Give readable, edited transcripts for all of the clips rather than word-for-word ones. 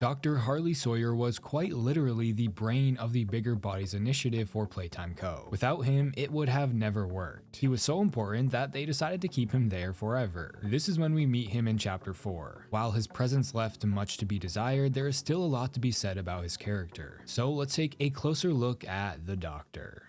Dr. Harley Sawyer was quite literally the brain of the Bigger Bodies initiative for Playtime Co. Without him, it would have never worked. He was so important that they decided to keep him there forever. This is when we meet him in Chapter 4. While his presence left much to be desired, there is still a lot to be said about his character. So let's take a closer look at the Doctor.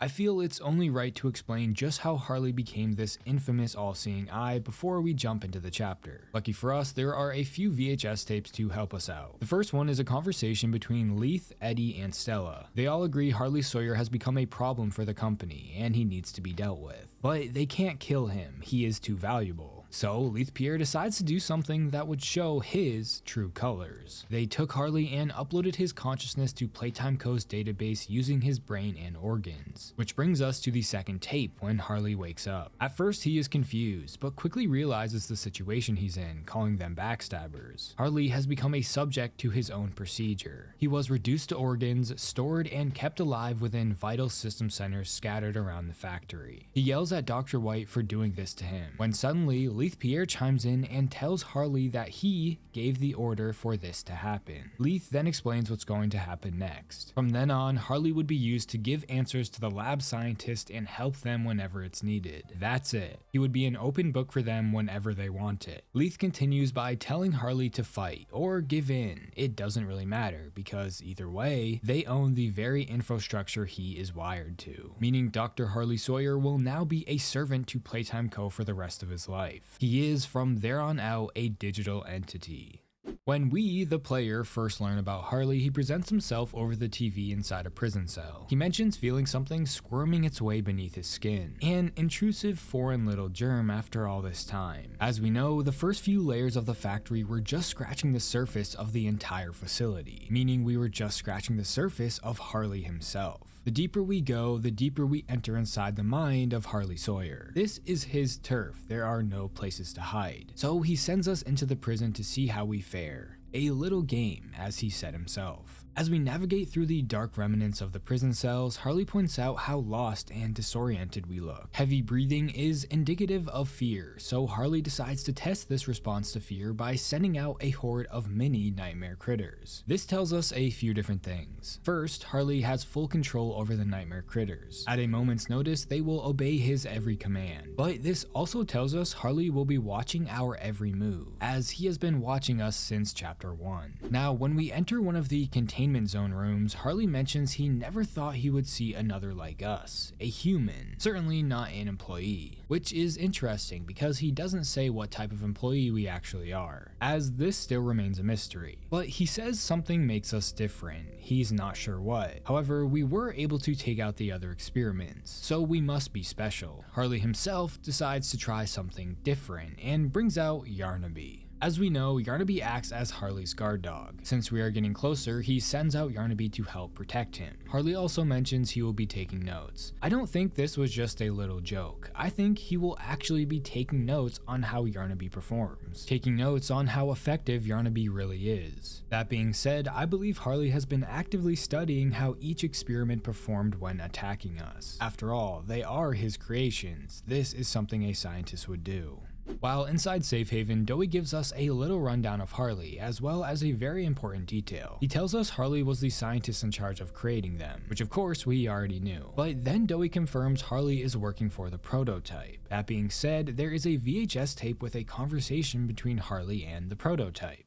I feel it's only right to explain just how Harley became this infamous all-seeing eye before we jump into the chapter. Lucky for us, there are a few VHS tapes to help us out. The first one is a conversation between Leith, Eddie, and Stella. They all agree Harley Sawyer has become a problem for the company, and he needs to be dealt with. But they can't kill him, he is too valuable. So Leith Pierre decides to do something that would show his true colors. They took Harley and uploaded his consciousness to Playtime Co.'s database using his brain and organs. Which brings us to the second tape when Harley wakes up. At first he is confused, but quickly realizes the situation he's in, calling them backstabbers. Harley has become a subject to his own procedure. He was reduced to organs, stored and kept alive within vital system centers scattered around the factory. He yells at Dr. White for doing this to him, when suddenly Leith Pierre chimes in and tells Harley that he gave the order for this to happen. Leith then explains what's going to happen next. From then on, Harley would be used to give answers to the lab scientist and help them whenever it's needed. That's it. He would be an open book for them whenever they want it. Leith continues by telling Harley to fight or give in. It doesn't really matter because either way, they own the very infrastructure he is wired to. Meaning Dr. Harley Sawyer will now be a servant to Playtime Co. for the rest of his life. He is from there on out a digital entity. When we, the player, first learn about Harley, he presents himself over the TV inside a prison cell. He mentions feeling something squirming its way beneath his skin, an intrusive foreign little germ after all this time. As we know, the first few layers of the factory were just scratching the surface of the entire facility, meaning we were just scratching the surface of Harley himself. The deeper we go, the deeper we enter inside the mind of Harley Sawyer. This is his turf, there are no places to hide. So he sends us into the prison to see how we fare. A little game, as he said himself. As we navigate through the dark remnants of the prison cells, Harley points out how lost and disoriented we look. Heavy breathing is indicative of fear, so Harley decides to test this response to fear by sending out a horde of mini nightmare critters. This tells us a few different things. First, Harley has full control over the nightmare critters. At a moment's notice, they will obey his every command. But this also tells us Harley will be watching our every move, as he has been watching us since Chapter 1. Now, when we enter one of the containment zone rooms, Harley mentions he never thought he would see another like us, a human, certainly not an employee, which is interesting because he doesn't say what type of employee we actually are, as this still remains a mystery. But he says something makes us different, he's not sure what. However, we were able to take out the other experiments, so we must be special. Harley himself decides to try something different and brings out Yarnaby. As we know, Yarnaby acts as Harley's guard dog. Since we are getting closer, he sends out Yarnaby to help protect him. Harley also mentions he will be taking notes. I don't think this was just a little joke. I think he will actually be taking notes on how Yarnaby performs, taking notes on how effective Yarnaby really is. That being said, I believe Harley has been actively studying how each experiment performed when attacking us. After all, they are his creations. This is something a scientist would do. While inside Safe Haven, Dewey gives us a little rundown of Harley, as well as a very important detail. He tells us Harley was the scientist in charge of creating them, which of course we already knew. But then Dewey confirms Harley is working for the prototype. That being said, there is a VHS tape with a conversation between Harley and the prototype.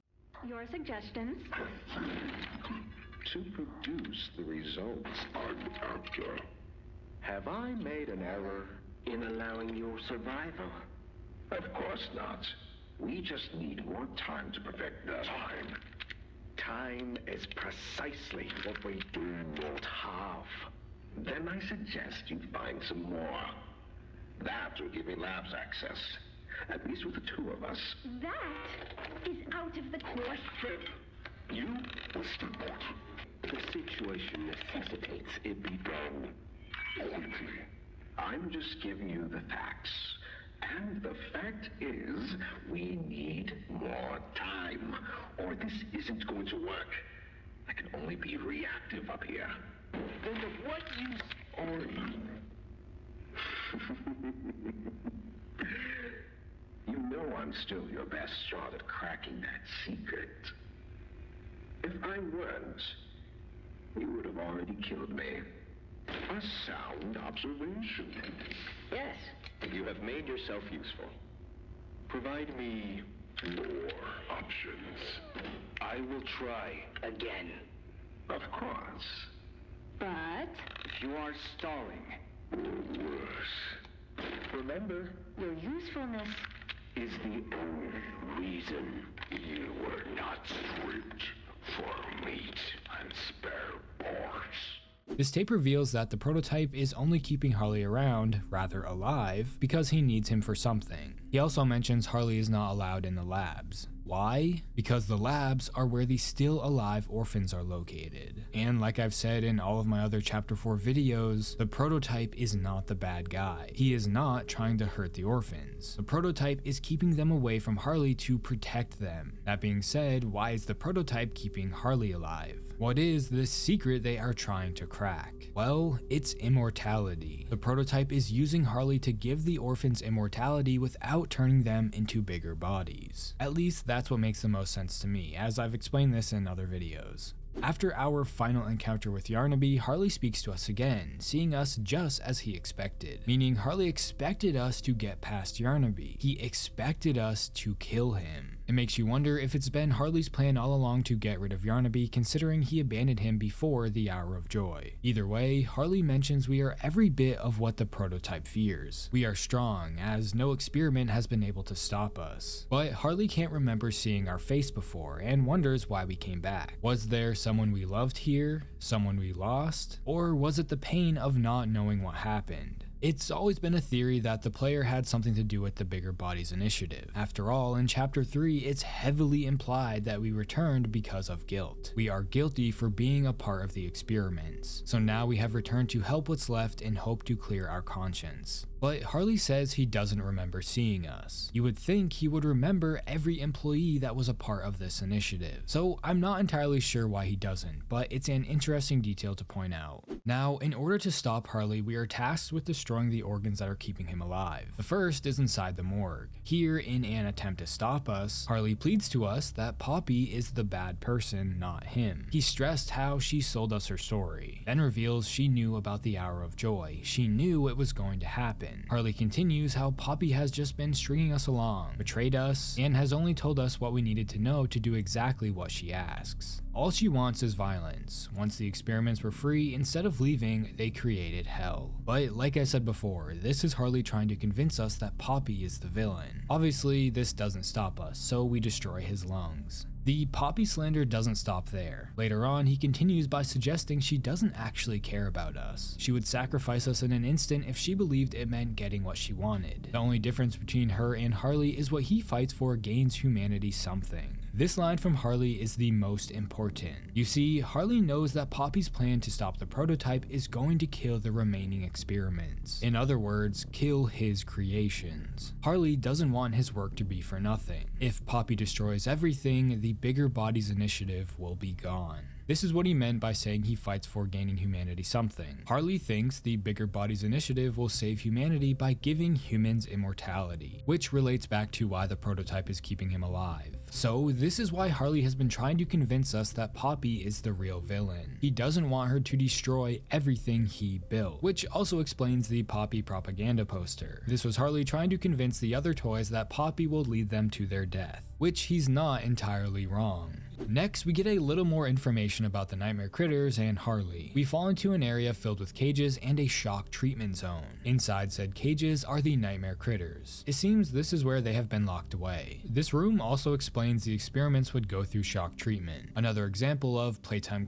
Your suggestions? To produce the results I'm after. Have I made an error in allowing your survival? Of course not. We just need more time to perfect that. Time? Time is precisely what we do not have. Then I suggest you find some more. That will give me labs access. At least with the two of us. That is out of the question. You will step out. The situation necessitates it be done quickly. I'm just giving you the facts. And the fact is, we need more time, or this isn't going to work. I can only be reactive up here. Then of what use are you? You know I'm still your best shot at cracking that secret. I weren't, you would have already killed me. A sound observation. Yes. You have made yourself useful. Provide me more options. I will try again. Of course. But If you are stalling, or worse, remember, your usefulness. is the only reason you were not stripped for meat and spare parts. This tape reveals that the prototype is only keeping Harley around, rather alive, because he needs him for something. He also mentions Harley is not allowed in the labs. Why? Because the labs are where the still alive orphans are located. And like I've said in all of my other Chapter 4 videos, the prototype is not the bad guy. He is not trying to hurt the orphans. The prototype is keeping them away from Harley to protect them. That being said, why is the prototype keeping Harley alive? What is this secret they are trying to crack? Well, it's immortality. The prototype is using Harley to give the orphans immortality without turning them into bigger bodies. At least that's what makes the most sense to me, as I've explained this in other videos. After our final encounter with Yarnaby, Harley speaks to us again, seeing us just as he expected. Meaning Harley expected us to get past Yarnaby. He expected us to kill him. It makes you wonder if it's been Harley's plan all along to get rid of Yarnaby, considering he abandoned him before the Hour of Joy. Either way, Harley mentions we are every bit of what the prototype fears. We are strong, as no experiment has been able to stop us. But Harley can't remember seeing our face before, and wonders why we came back. Was there someone we loved here? Someone we lost? Or was it the pain of not knowing what happened? It's always been a theory that the player had something to do with the Bigger Bodies initiative. After all, in Chapter 3, it's heavily implied that we returned because of guilt. We are guilty for being a part of the experiments. So now we have returned to help what's left and hope to clear our conscience. But Harley says he doesn't remember seeing us. You would think he would remember every employee that was a part of this initiative. So I'm not entirely sure why he doesn't, but it's an interesting detail to point out. Now, in order to stop Harley, we are tasked with destroying the organs that are keeping him alive. The first is inside the morgue. Here, in an attempt to stop us, Harley pleads to us that Poppy is the bad person, not him. He stressed how she sold us her story, then reveals she knew about the Hour of Joy. She knew it was going to happen. Harley continues how Poppy has just been stringing us along, betrayed us, and has only told us what we needed to know to do exactly what she asks. All she wants is violence. Once the experiments were free, instead of leaving, they created hell. But like I said before, this is Harley trying to convince us that Poppy is the villain. Obviously, this doesn't stop us, so we destroy his lungs. The Poppy slander doesn't stop there. Later on, he continues by suggesting she doesn't actually care about us. She would sacrifice us in an instant if she believed it meant getting what she wanted. The only difference between her and Harley is what he fights for gains humanity something. This line from Harley is the most important. You see, Harley knows that Poppy's plan to stop the prototype is going to kill the remaining experiments. In other words, kill his creations. Harley doesn't want his work to be for nothing. If Poppy destroys everything, the Bigger Bodies initiative will be gone. This is what he meant by saying he fights for gaining humanity something. Harley thinks the Bigger Bodies initiative will save humanity by giving humans immortality, which relates back to why the prototype is keeping him alive. So this is why Harley has been trying to convince us that Poppy is the real villain. He doesn't want her to destroy everything he built, which also explains the Poppy propaganda poster. This was Harley trying to convince the other toys that Poppy will lead them to their death, which he's not entirely wrong. Next, we get a little more information about the nightmare critters and Harley. We fall into an area filled with cages and a shock treatment zone. Inside said cages are the nightmare critters. It seems this is where they have been locked away. This room also explains the experiments would go through shock treatment. Another example of Playtime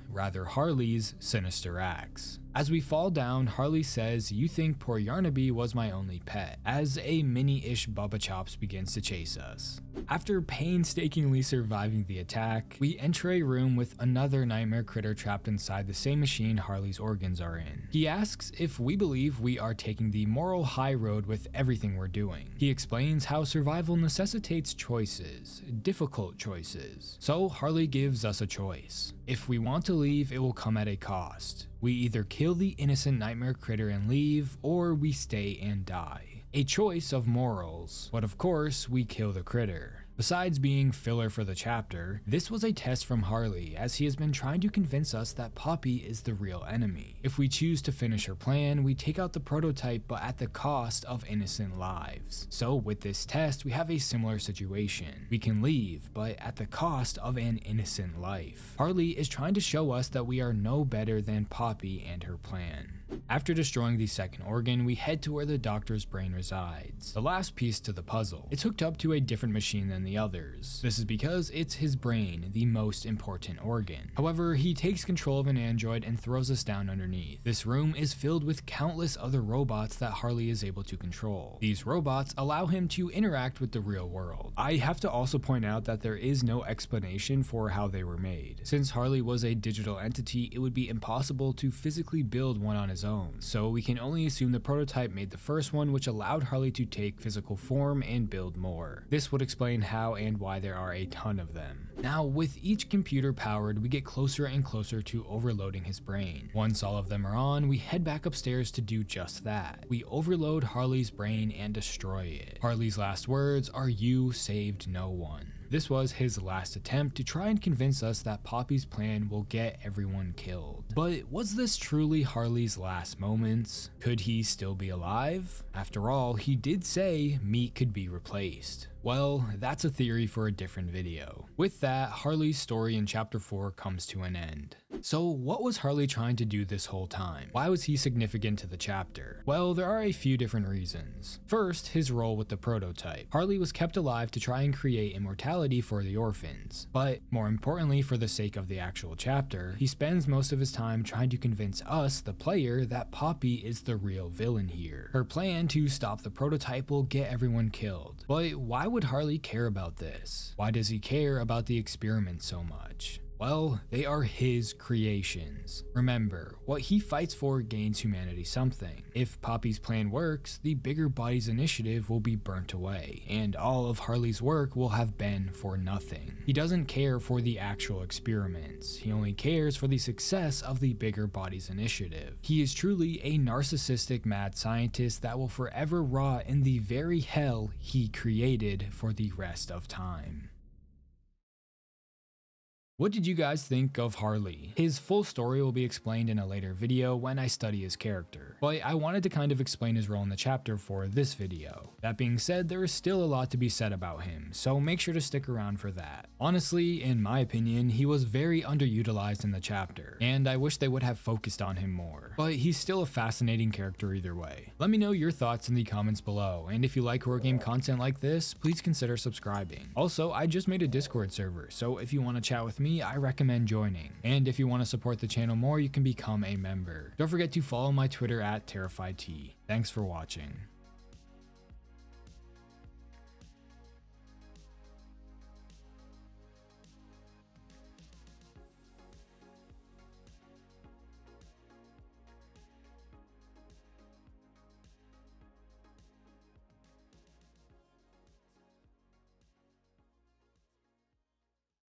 rather Harley's sinister acts. As we fall down, Harley says, "You think poor Yarnaby was my only pet," as a mini-ish Bubba Chops begins to chase us. After painstakingly surviving the attack, we enter a room with another nightmare critter trapped inside the same machine Harley's organs are in. He asks if we believe we are taking the moral high road with everything we're doing. He explains how survival necessitates choices, difficult choices. So Harley gives us a choice. If we want to leave, it will come at a cost. We either kill the innocent nightmare critter and leave, or we stay and die. A choice of morals, but of course we kill the critter. Besides being filler for the chapter, this was a test from Harley, as he has been trying to convince us that Poppy is the real enemy. If we choose to finish her plan, we take out the prototype, but at the cost of innocent lives. So with this test, we have a similar situation. We can leave, but at the cost of an innocent life. Harley is trying to show us that we are no better than Poppy and her plan. After destroying the second organ, we head to where the doctor's brain resides. The last piece to the puzzle. It's hooked up to a different machine than the others. This is because it's his brain, the most important organ. However, he takes control of an android and throws us down underneath. This room is filled with countless other robots that Harley is able to control. These robots allow him to interact with the real world. I have to also point out that there is no explanation for how they were made. Since Harley was a digital entity, it would be impossible to physically build one on his own, so we can only assume the prototype made the first one, which allowed Harley to take physical form and build more. This would explain how and why there are a ton of them. Now, with each computer powered, we get closer and closer to overloading his brain. Once all of them are on, we head back upstairs to do just that. We overload Harley's brain and destroy it. Harley's last words are, "You saved no one." This was his last attempt to try and convince us that Poppy's plan will get everyone killed. But was this truly Harley's last moments? Could he still be alive? After all, he did say meat could be replaced. Well, that's a theory for a different video. With that, Harley's story in chapter 4 comes to an end. So what was Harley trying to do this whole time? Why was he significant to the chapter? Well, there are a few different reasons. First, his role with the prototype. Harley was kept alive to try and create immortality for the orphans. But more importantly, for the sake of the actual chapter, he spends most of his time trying to convince us, the player, that Poppy is the real villain here. Her plan to stop the prototype will get everyone killed. But why would Harley care about this? Why does he care about the experiment so much? Well, they are his creations. Remember, what he fights for gains humanity something. If Poppy's plan works, the Bigger Bodies Initiative will be burnt away, and all of Harley's work will have been for nothing. He doesn't care for the actual experiments, he only cares for the success of the Bigger Bodies Initiative. He is truly a narcissistic mad scientist that will forever rot in the very hell he created for the rest of time. What did you guys think of Harley? His full story will be explained in a later video when I study his character, but I wanted to kind of explain his role in the chapter for this video. That being said, there is still a lot to be said about him, so make sure to stick around for that. Honestly, in my opinion, he was very underutilized in the chapter, and I wish they would have focused on him more, but he's still a fascinating character either way. Let me know your thoughts in the comments below, and if you like horror game content like this, please consider subscribing. Also, I just made a Discord server, so if you want to chat with me, I recommend joining. And if you want to support the channel more, you can become a member. Don't forget to follow my Twitter at TerrifiedT. Thanks for watching.